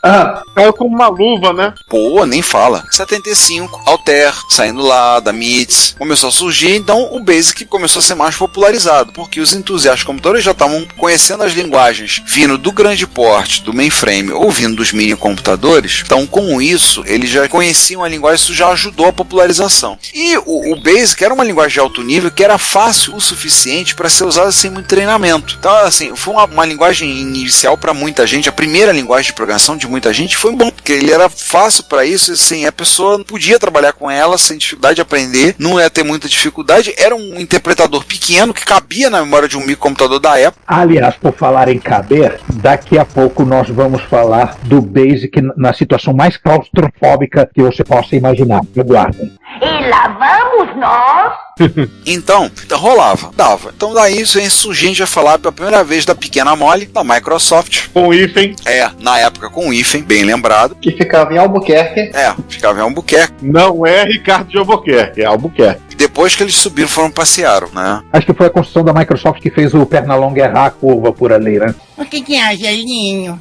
Caiu como uma luva, né? Pô, nem fala. 75, Altair, saindo lá da MITS, começou a surgir, então o Basic começou a ser mais popularizado, porque os entusiastas de computadores já estavam conhecendo as linguagens vindo do grande porte, do mainframe, ou vindo dos mini-computadores, então com isso, eles já conheciam a linguagem, isso já ajudou a popularização. E o Basic era uma linguagem de alto nível que era fácil o suficiente para ser usada sem muito treinamento. Então, assim, foi uma linguagem inicial para muita gente, a primeira linguagem de programação de muita gente foi bom, porque ele era fácil para isso, assim, a pessoa podia trabalhar com ela sem dificuldade de aprender, não ia ter muita dificuldade, era um interpretador pequeno que cabia na memória de um microcomputador da época. Aliás, por falar em caber, daqui a pouco nós vamos falar do Basic na situação mais claustrofóbica que você possa imaginar. Aguardem. E lá vamos nós. Então, rolava, dava. Então daí isso vem surgindo, já falar pela primeira vez da pequena mole da Microsoft. Com o hífen. Na época com o hífen, bem lembrado. Que ficava em Albuquerque. Ficava em Albuquerque. Não é Ricardo de Albuquerque, é Albuquerque. Depois que eles subiram, foram passearam, né? Acho que foi a construção da Microsoft que fez o Pernalonga errar a curva por ali, né? O que é, Gelinho?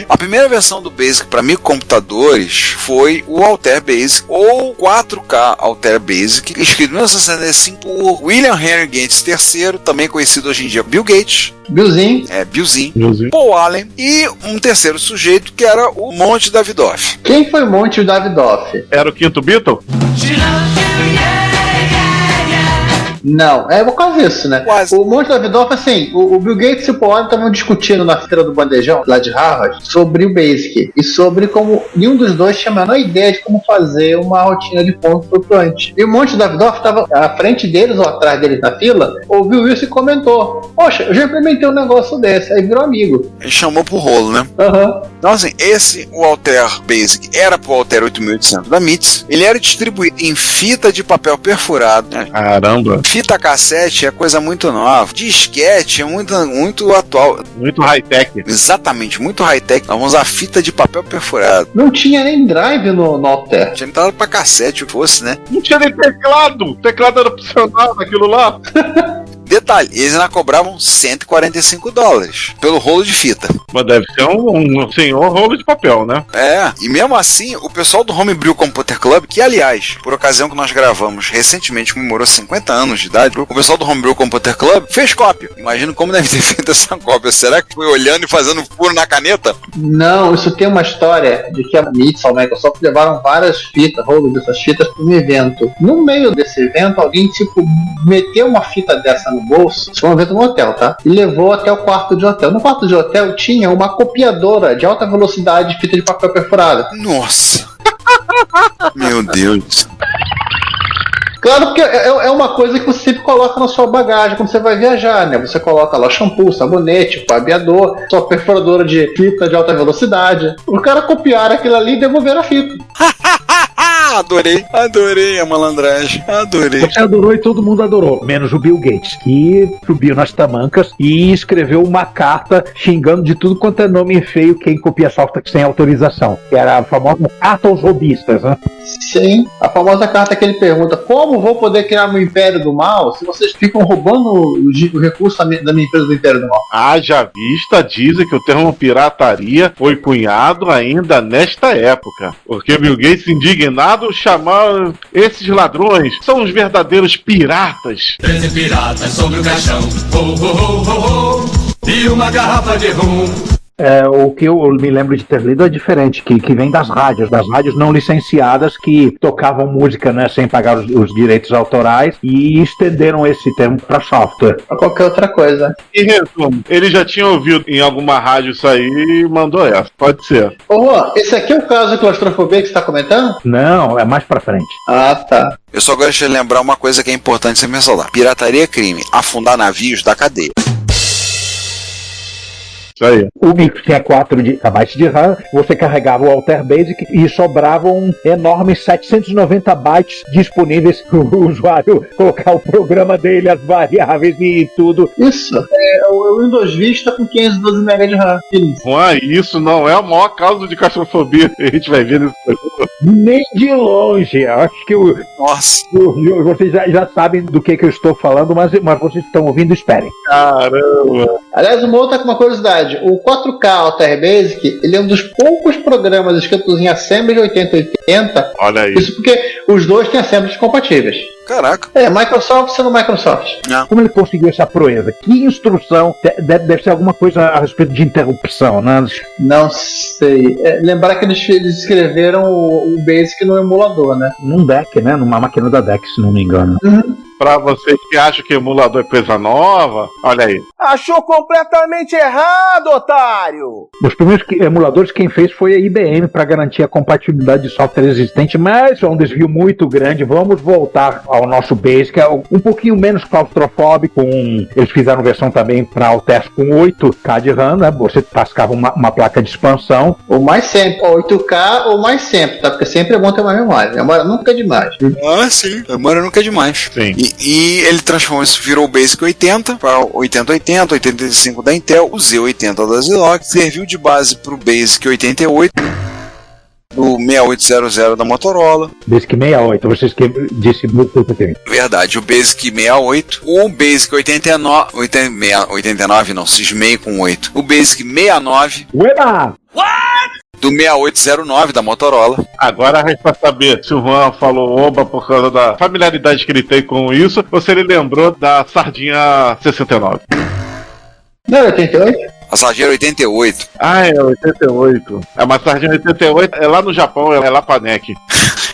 A primeira versão do Basic para microcomputadores foi o Altair Basic, ou 4K Altair Basic, escrito em 1965 por William Henry Gates III, também conhecido hoje em dia Bill Gates. Billzinho. Billzinho. Paul Allen e um terceiro sujeito que era o Monty Davidoff. Quem foi Monty Davidoff? Era o quinto Beatle? Não, é quase isso, né? Quase. O monte da Davidoff, assim, o Bill Gates e o Paul Allen estavam discutindo na feira do bandejão, lá de Harvard, sobre o Basic. E sobre como nenhum dos dois tinha a menor ideia de como fazer uma rotina de ponto flutuante. E o monte da Davidoff estava à frente deles ou atrás deles na fila, ouviu isso e comentou: poxa, eu já implementei um negócio desse. Aí virou amigo. Ele chamou pro rolo, né? Então, assim, o Altair Basic era pro Altair 8800 da MITS. Ele era distribuído em fita de papel perfurado, né? Caramba. Fita cassete é coisa muito nova. Disquete é muito atual. Muito high-tech. Exatamente, muito high-tech. Nós vamos usar fita de papel perfurado. Não tinha nem drive no Altair. Tinha entrado pra cassete, o que fosse, né? Não tinha nem teclado. O teclado era opcional naquilo lá. Detalhe, eles ainda cobravam $145 pelo rolo de fita. Mas deve ser um senhor rolo de papel, né? É, e mesmo assim, o pessoal do Homebrew Computer Club, que aliás, por ocasião que nós gravamos recentemente, comemorou 50 anos de idade, o pessoal do Homebrew Computer Club fez cópia. Imagino como deve ter feito essa cópia. Será que foi olhando e fazendo furo na caneta? Não, isso tem uma história de que a MITS, a Microsoft, levaram várias fitas, rolos dessas fitas, para um evento. No meio desse evento, alguém, meteu uma fita dessa no bolso, isso foi um evento no hotel, tá? E levou até o quarto de hotel. No quarto de hotel tinha uma copiadora de alta velocidade de fita de papel perfurada. Nossa! Meu Deus! Claro, porque é uma coisa que você sempre coloca na sua bagagem quando você vai viajar, né? Você coloca lá shampoo, sabonete, barbeador, sua perfuradora de fita de alta velocidade. O cara copiaram aquilo ali e devolveram a fita. Adorei a malandragem, adorei. Você adorou e todo mundo adorou, menos o Bill Gates, que subiu nas tamancas e escreveu uma carta xingando de tudo quanto é nome feio quem copia software sem autorização, que era a famosa carta aos robistas, né? Sim, a famosa carta que ele pergunta: como vou poder criar meu império do mal se vocês ficam roubando o recurso da minha empresa do império do mal? Haja vista, dizem que o termo pirataria foi cunhado ainda nesta época, porque Bill Gates, indignado, chamar esses ladrões são os verdadeiros piratas. 13 piratas sobre o caixão, e uma garrafa de rum. O que eu me lembro de ter lido é diferente, que vem das rádios não licenciadas que tocavam música, né, sem pagar os direitos autorais e estenderam esse termo para software. Ou qualquer outra coisa. Em resumo, ele já tinha ouvido em alguma rádio isso aí e mandou essa, pode ser. Esse aqui é o caso de claustrofobia que você está comentando? Não, é mais pra frente. Ah, tá. Eu só gosto de lembrar uma coisa que é importante você mencionar: pirataria é crime, afundar navios da cadeia. Isso aí. O micro tinha 4 KB de RAM, você carregava o Altair Basic e sobravam enormes 790 bytes disponíveis para o usuário colocar o programa dele, as variáveis e tudo. Isso, o Windows Vista com 512 MB de RAM. Juan, isso não é a maior causa de claustrofobia que a gente vai ver nesse programa. Nem de longe. Acho que vocês já sabem do que eu estou falando, mas vocês estão ouvindo, esperem. Caramba! Aliás, uma curiosidade: o 4K Altair Basic, ele é um dos poucos programas escritos em Assembly 8080. Olha aí. Isso porque os dois têm assemblies compatíveis. Caraca. Microsoft sendo Microsoft. Como ele conseguiu essa proeza? Que instrução? Deve ser alguma coisa a respeito de interrupção, né? Não sei. Lembrar que eles escreveram o Basic no emulador, né? Num DEC, né? Numa máquina da DEC, se não me engano. Pra vocês que acham que emulador é coisa nova, olha aí. Achou completamente errado, otário! Os primeiros emuladores quem fez foi a IBM para garantir a compatibilidade de software existente, mas é um desvio muito grande. Vamos voltar ao nosso Basic, um pouquinho menos claustrofóbico. Eles fizeram versão também para Altair com 8K de RAM, né? Você tascava uma placa de expansão. Ou mais sempre, 8K ou mais sempre, tá? Porque sempre é bom ter uma memória. A memória nunca é demais. Ah, sim. A memória nunca é demais. Sim. E ele transformou isso, virou o Basic 80 para 8080, 85 da Intel, o Z80 da Zilog, serviu de base para o Basic 88, o 6800 da Motorola. Basic 68, vocês que disse muito tempo. Verdade, o Basic 68, o Basic 89 não, cismei com 8. O Basic 69. Ueba! Do 6809 da Motorola. Agora resta saber se o Juan falou oba por causa da familiaridade que ele tem com isso, ou se ele lembrou da sardinha 69. Não, 88? A Sardinha era 88. Ah, é 88. Mas a Sardinha 88 é lá no Japão, é lá pra NEC.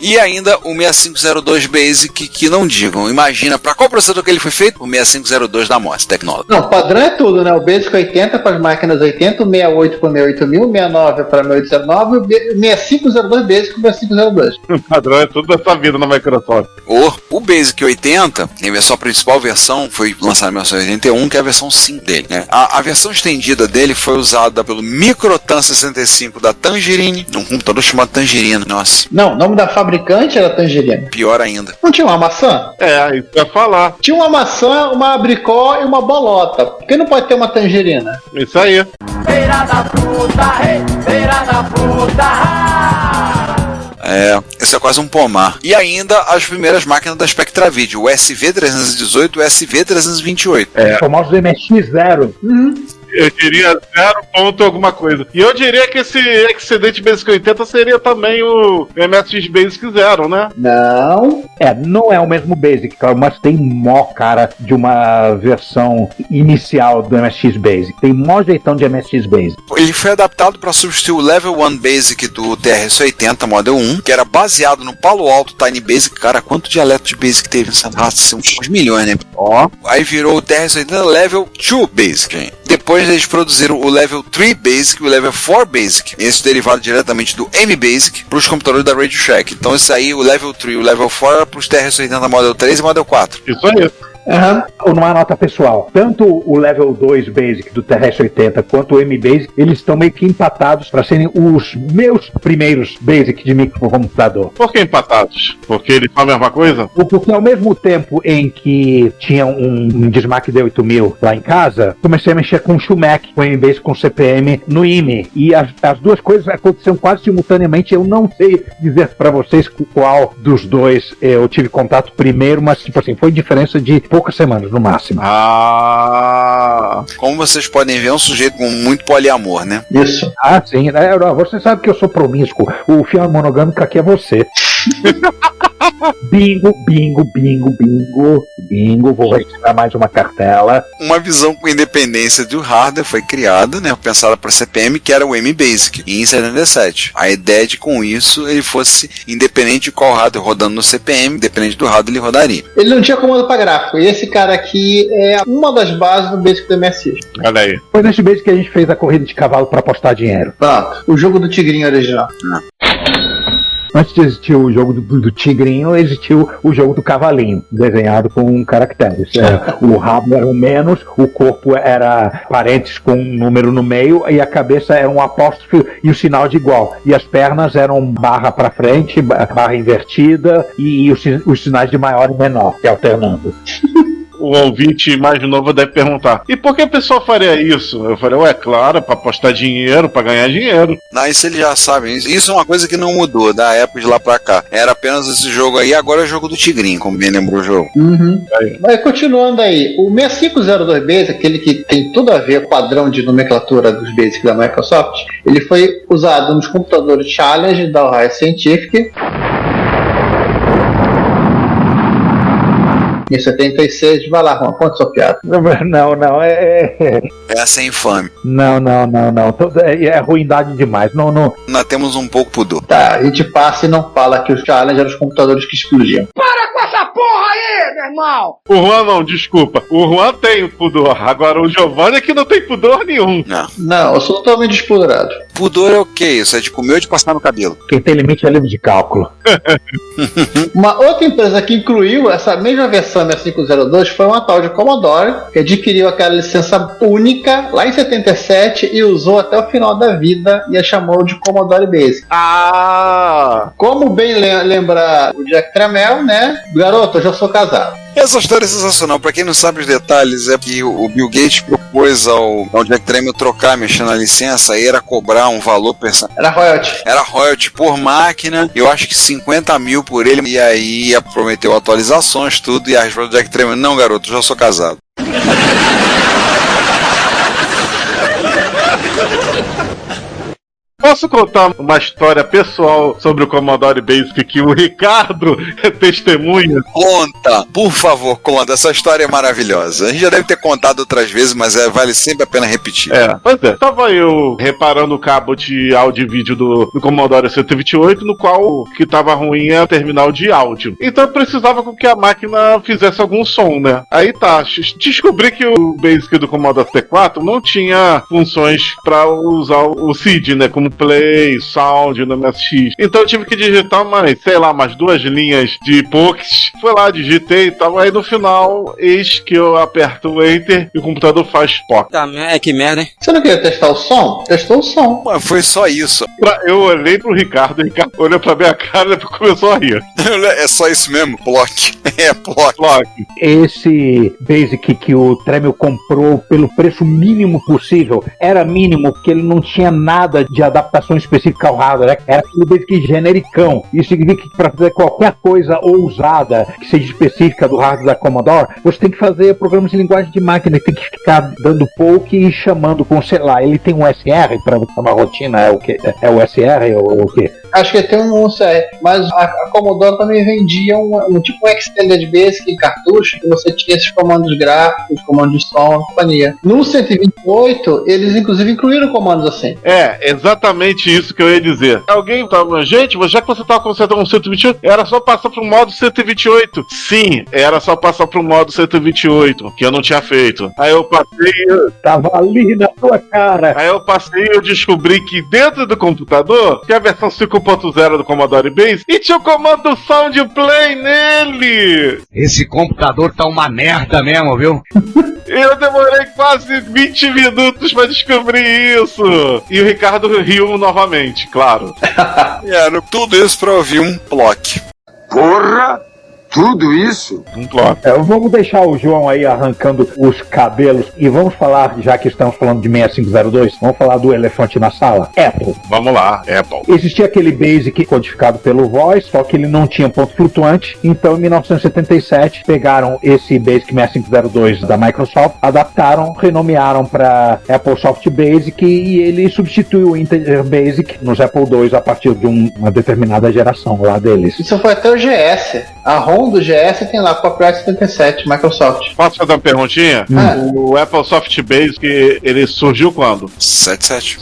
E ainda o 6502 Basic, que não digam. Imagina, pra qual processador que ele foi feito? O 6502 da Morse Technology. Não, padrão é tudo, né? O Basic 80 para as máquinas 80, o 68 para o 68000, o 69 para o 6819 e o 6502 Basic para o 6502. O padrão é tudo dessa vida na Microsoft. O Basic 80, em versão principal, versão foi lançada em 1981, que é a versão 5 dele, né? A versão estendida dele foi usada pelo Microtan 65 da Tangerine, um computador chamado Tangerine, nossa. Não, o nome da fabricante era Tangerine. Pior ainda. Não tinha uma maçã? É, isso ia falar. Tinha uma maçã, uma abricó e uma bolota. Por que não pode ter uma tangerina? Isso aí. Feira da fruta, feira da fruta. Esse é quase um pomar. E ainda as primeiras máquinas da Spectravideo, o SV318 e o SV328. Os famosos MSX0. Eu diria 0 ponto alguma coisa. E eu diria que esse Excedente Basic 80 seria também o MSX Basic 0, né? Não. Não é o mesmo Basic, claro, mas tem mó cara de uma versão inicial do MSX Basic. Tem mó jeitão de MSX Basic. Ele foi adaptado para substituir o Level 1 Basic do TRS-80 Model 1, que era baseado no Palo Alto Tiny Basic. Cara, quanto dialeto de Basic teve nessa raça? Uns milhões, né? Aí virou o TRS-80 Level 2 Basic, gente. Depois eles produziram o Level 3 Basic e o Level 4 Basic. Esse derivado diretamente do M-Basic para os computadores da Radio Shack. Então esse aí, o Level 3 e o Level 4 era para os TRS-80 Model 3 e Model 4. Isso aí. Numa nota pessoal, tanto o Level 2 Basic do TRS-80 quanto o M-Basic, eles estão meio que empatados para serem os meus primeiros Basic de microcomputador. Por que empatados? Porque eles são a mesma coisa? Porque ao mesmo tempo em que tinha um Dismac D8000 lá em casa, comecei a mexer com o Shumac, com o M-Basic, com o CPM no IME. E as duas coisas aconteceram quase simultaneamente. Eu não sei dizer para vocês qual dos dois eu tive contato primeiro, mas tipo assim, foi diferença de poucas semanas no máximo. Como vocês podem ver, é um sujeito com muito poliamor, né? Isso. Sim. Você sabe que eu sou promíscuo. O fiel monogâmico aqui é você. Bingo, bingo, bingo, bingo, bingo. Vou retirar mais uma cartela. Uma visão com independência do hardware foi criada, né? Pensada para CPM, que era o M-Basic, em 77. A ideia de com isso ele fosse independente de qual hardware rodando no CPM, independente do hardware ele rodaria. Ele não tinha comando para gráfico. E esse cara aqui é uma das bases do Basic do MSX. Olha aí. Foi nesse Basic que a gente fez a corrida de cavalo para apostar dinheiro. Pronto. O jogo do Tigrinho original. Antes de existir o jogo do tigrinho, existiu o jogo do cavalinho, desenhado com caracteres. O rabo era um menos, o corpo era parênteses com um número no meio, e a cabeça era um apóstrofe e o sinal de igual. E as pernas eram barra para frente, barra invertida, e os sinais de maior e menor, que alternando. O ouvinte mais novo deve perguntar: e por que a pessoa faria isso? Eu falei: claro, para apostar dinheiro, para ganhar dinheiro. Não, isso eles já sabem. Isso é uma coisa que não mudou da época de lá pra cá. Era apenas esse jogo aí, agora é o jogo do Tigrinho, como bem lembrou o jogo. Mas continuando aí, o 6502 Basic, aquele que tem tudo a ver com o padrão de nomenclatura dos Basic da Microsoft, ele foi usado nos computadores Challenge da Ohio Scientific. Em 76, vai lá, Juan, conta sua piada. Não, Essa é infame. Não. É ruindade demais. Não. Nós temos um pouco pudor. Tá, a gente passa e não fala que os Challenge eram os computadores que explodiam. Para com essa porra aí, meu irmão! O Juan não, desculpa. O Juan tem pudor. Agora o Giovanni é que não tem pudor nenhum. Não, eu sou totalmente despudorado. Pudor é o quê? Isso é de comer ou de passar no cabelo? Quem tem limite é livre de cálculo. Uma outra empresa que incluiu essa mesma versão 6502 foi uma tal de Commodore, que adquiriu aquela licença única lá em 77 e usou até o final da vida e a chamou de Commodore Basic. Como bem lembra o Jack Tramiel, né? Garoto, eu já sou casado. Essa história é sensacional. Pra quem não sabe os detalhes, é que o Bill Gates propôs ao Jack Tramiel trocar, mexer na licença, aí era cobrar um valor Era royalty. Era royalty por máquina, eu acho que 50 mil por ele, e aí prometeu atualizações, tudo, e a resposta do Jack Tramiel: não, garoto, já sou casado. Posso contar uma história pessoal sobre o Commodore Basic que o Ricardo é testemunha? Conta, por favor, conta. Essa história é maravilhosa. A gente já deve ter contado outras vezes, mas vale sempre a pena repetir. Pois é. Tava eu reparando o cabo de áudio e vídeo do Commodore 128, no qual o que tava ruim é o terminal de áudio. Então eu precisava que a máquina fizesse algum som, né? Aí tá, descobri que o Basic do Commodore 64 não tinha funções pra usar o SID, né? Como play, sound no MSX. Então eu tive que digitar umas 2 linhas de POX. Fui lá, digitei e tal. Aí no final, eis que eu aperto o Enter e o computador faz POC. Tá, que merda, hein? Você não queria testar o som? Testou o som. Mas foi só isso. Eu olhei pro Ricardo, o Ricardo olhou pra minha cara e depois começou a rir. É só isso mesmo? Block. Esse Basic que o Tremel comprou pelo preço mínimo possível, era mínimo porque ele não tinha nada de adaptação específica ao hardware, né? Era aquele Basic genericão. Isso significa que para fazer qualquer coisa ousada que seja específica do hardware da Commodore, você tem que fazer programas de linguagem de máquina, tem que ficar dando poke e chamando com, sei lá, ele tem um SR para uma rotina, é o que? É o SR ou o quê? Acho que tem um CR, mas a Commodore também vendia um tipo um Extended Basic em cartucho, que você tinha esses comandos gráficos, comandos de som, companhia. No 128, eles inclusive incluíram comandos assim. É, exatamente isso que eu ia dizer. Alguém tava, gente, já que você tava consertando um 128, era só passar pro modo 128. Sim, era só passar pro modo 128, que eu não tinha feito. Aí eu passei... Tava ali na tua cara. Aí eu passei e eu descobri que dentro do computador, que é a versão 5.0 do Commodore Basic, e tinha o comando Sound Play nele! Esse computador tá uma merda mesmo, viu? Eu demorei quase 20 minutos pra descobrir isso! E o Ricardo riu novamente, claro. Era tudo isso pra ouvir um block. Porra! Tudo isso? Um bloco. Vamos deixar o João aí arrancando os cabelos e vamos falar, já que estamos falando de 6502, vamos falar do elefante na sala. Apple. Vamos lá, Apple. Existia aquele Basic codificado pelo Voice, só que ele não tinha ponto flutuante, então em 1977 pegaram esse Basic 6502 da Microsoft, adaptaram, renomearam para Apple Soft Basic e ele substituiu o Integer Basic nos Apple II a partir de uma determinada geração lá deles. Isso foi até o GS. A ROM do GS tem lá, Copyright 77, Microsoft. Posso fazer uma perguntinha? O Apple Soft Basic, ele surgiu quando? 77.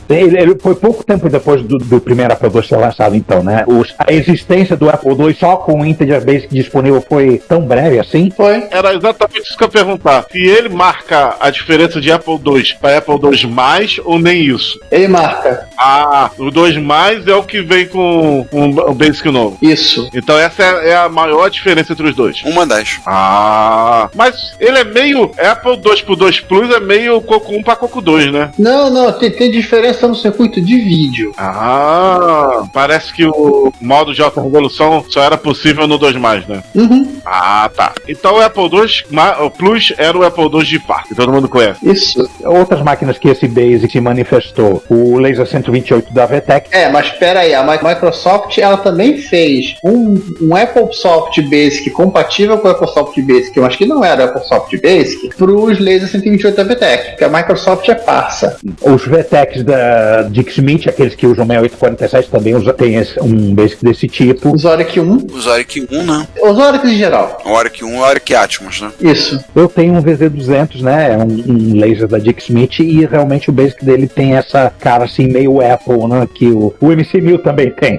Ele foi pouco tempo depois do primeiro Apple II ser lançado, então, né? A existência do Apple II só com o Integer Basic disponível foi tão breve assim? Foi. Era exatamente isso que eu ia perguntar. Se ele marca a diferença de Apple II para Apple II mais ou nem isso? Ele marca. Ah, o 2 mais é o que vem com o Basic novo. Isso. Então essa é a maior diferença entre os dois. Uma das. Ah, mas ele é meio Apple II pro 2 Plus é meio Coco 1 para Coco 2, né? Não, tem diferença no circuito de vídeo. Ah, parece que o modo de alta resolução só era possível no 2 mais, né? Uhum. Ah, tá. Então o Apple II Plus era o Apple II de fato, que todo mundo conhece. Isso. Outras máquinas que esse Basic se manifestou, o Laser 128 da VTech. Mas espera aí, a Microsoft ela também fez um Apple Soft Basic compatível com o Apple Soft Basic, eu acho que não era Apple Soft Basic, para os Laser 128 da VTech, porque a Microsoft é parça. Os VTechs da Dixmit, aqueles que usam 6847, também tem um Basic desse tipo. Os Oric 1. Os Oric 1, né? Os Oric em geral. O Oric 1 e o Oric Atmos, né? Isso. Eu tenho um VZ200, né? Um laser da Dixmit e realmente o Basic dele tem essa cara assim meio Apple, né? Que o MC1000 também tem.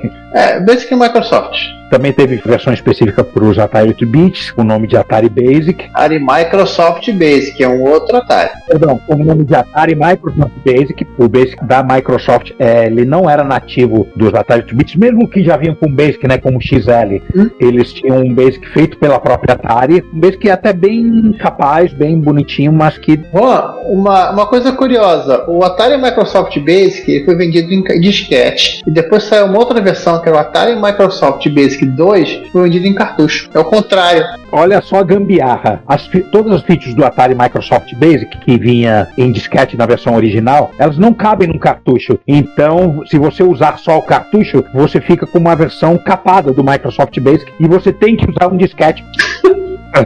Basic Microsoft. Também teve versão específica para os Atari 8 bits, com o nome de Atari Basic. Atari Microsoft Basic, é um outro Atari. Perdão, com o nome de Atari Microsoft Basic. O Basic da Microsoft, ele não era nativo dos Atari 8 bits, mesmo que já vinham com Basic, né, como XL. Eles tinham um Basic feito pela própria Atari, um Basic até bem capaz, bem bonitinho, mas que... Uma coisa curiosa, o Atari Microsoft Basic foi vendido em disquete, e depois saiu uma outra versão, que é o Atari Microsoft Basic 2, foi vendido em cartucho. É o contrário. Olha só a gambiarra. Todas as features do Atari Microsoft Basic, que vinha em disquete na versão original, elas não cabem num cartucho. Então, se você usar só o cartucho, você fica com uma versão capada do Microsoft Basic e você tem que usar um disquete.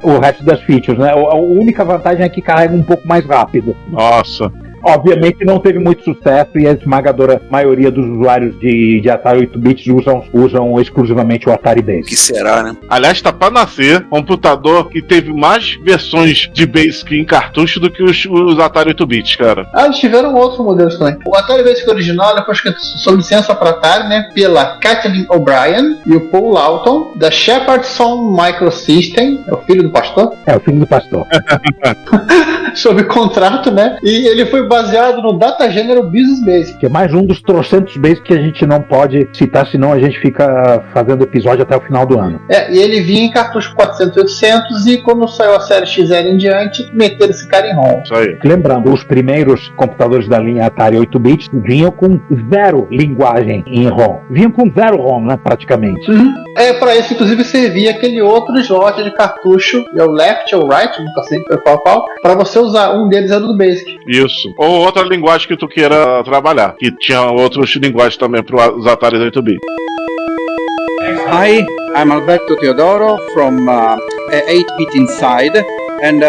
O resto das features, né? A única vantagem é que carrega um pouco mais rápido. Nossa. Obviamente não teve muito sucesso e a esmagadora maioria dos usuários de Atari 8-bits usam exclusivamente o Atari Basic. Que será, né? Aliás, tá pra nascer um computador que teve mais versões de Basic em cartucho do que os Atari 8-bits, cara. Eles tiveram outros modelos também. O Atari Basic original foi escrito sob licença para Atari, né, pela Kathleen O'Brien e o Paul Lawton, da Shepardson Microsystem, é o filho do pastor? É, o filho do pastor. Sob contrato, né? E ele foi baseado no Data General Business Basic. Que é mais um dos trocentos Basic que a gente não pode citar, senão a gente fica fazendo episódio até o final do ano. E ele vinha em cartucho 400 e 800 e quando saiu a série XL em diante, meteram esse cara em ROM. Isso aí. Lembrando, os primeiros computadores da linha Atari 8-bits vinham com zero linguagem em ROM. Vinham com zero ROM, né, praticamente. Para isso, inclusive, servia aquele outro slot de cartucho, é o left ou right, nunca sei qual, para você usar. Um deles era do Basic. Isso. Ou outra linguagem que tu queira trabalhar, que tinha outras linguagens também para os Atari 8-bit. Hi, I'm Alberto Teodoro from 8-Bit Inside, and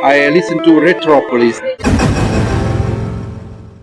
I listen to Retropolis.